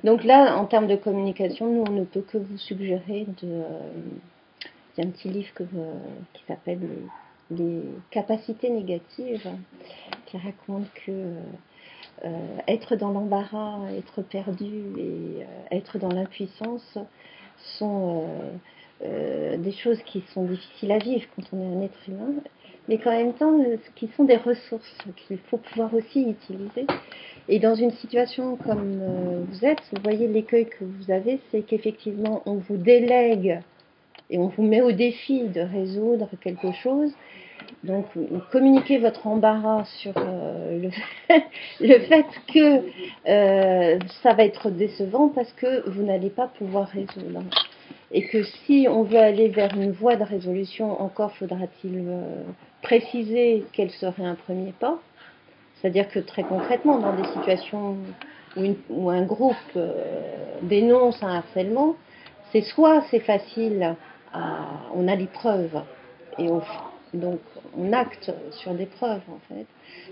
Donc là, en termes de communication, nous, on ne peut que vous suggérer de... il y a un petit livre qui s'appelle les capacités négatives, qui raconte que être dans l'embarras, être perdu et être dans l'impuissance sont des choses qui sont difficiles à vivre quand on est un être humain, mais qu'en même temps, qui sont des ressources qu'il faut pouvoir aussi utiliser. Et dans une situation comme vous êtes, vous voyez l'écueil que vous avez, c'est qu'effectivement, on vous délègue et on vous met au défi de résoudre quelque chose. Donc, communiquez votre embarras sur le fait que ça va être décevant parce que vous n'allez pas pouvoir résoudre. Et que si on veut aller vers une voie de résolution, encore faudra-t-il préciser quel serait un premier pas. C'est-à-dire que très concrètement, dans des situations où un groupe dénonce un harcèlement, c'est soit c'est facile, on a les preuves et donc on acte sur des preuves en fait,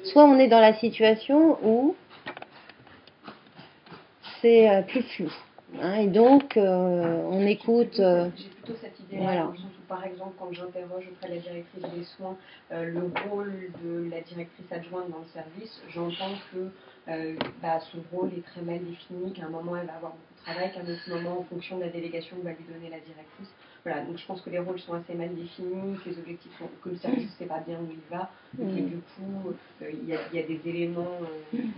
soit on est dans la situation où c'est plus flou. Hein, et donc on écoute. J'ai plutôt cette idée-là, voilà. Dans le sens où, par exemple, quand j'interroge auprès de la directrice des soins le rôle de la directrice adjointe dans le service, j'entends que son rôle est très mal défini, qu'à un moment elle va avoir beaucoup de travail, qu'à un autre moment, en fonction de la délégation que va lui donner la directrice. Voilà, donc je pense que les rôles sont assez mal définis, que les objectifs sont, que le service ne sait pas bien où il va, et que du coup, il y a des éléments,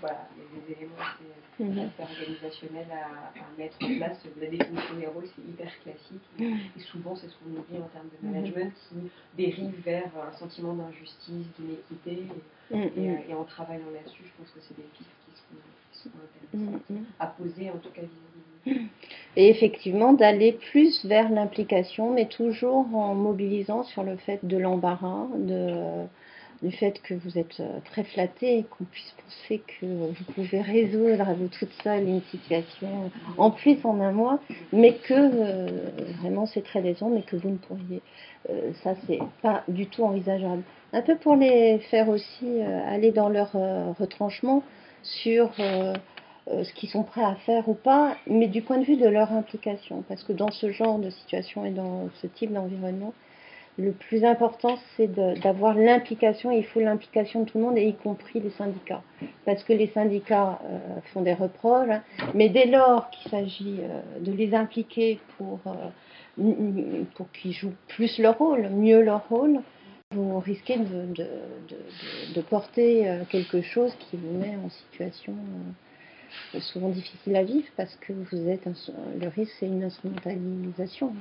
voilà, il y a des éléments assez organisationnels à mettre en place. La définition des rôles, c'est hyper classique, et souvent c'est ce qu'on oublie en termes de management, qui dérive vers un sentiment d'injustice, d'inéquité, et en travaillant là-dessus, je pense que c'est des pistes qui sont intéressantes à poser, en tout cas vis-à-vis. Et effectivement, d'aller plus vers l'implication, mais toujours en mobilisant sur le fait de l'embarras, du fait que vous êtes très flatté et qu'on puisse penser que vous pouvez résoudre à vous toute seule une situation, en plus en un mois, mais que vraiment c'est très décevant, mais que vous ne pourriez. Ça, c'est pas du tout envisageable. Un peu pour les faire aussi aller dans leur retranchement sur ce qu'ils sont prêts à faire ou pas, mais du point de vue de leur implication. Parce que dans ce genre de situation et dans ce type d'environnement, le plus important, c'est d'avoir l'implication, et il faut l'implication de tout le monde, et y compris les syndicats. Parce que les syndicats font des reproches, hein, mais dès lors qu'il s'agit de les impliquer pour qu'ils jouent plus leur rôle, mieux leur rôle, vous risquez de porter quelque chose qui vous met en situation souvent difficile à vivre, parce que le risque, c'est une instrumentalisation.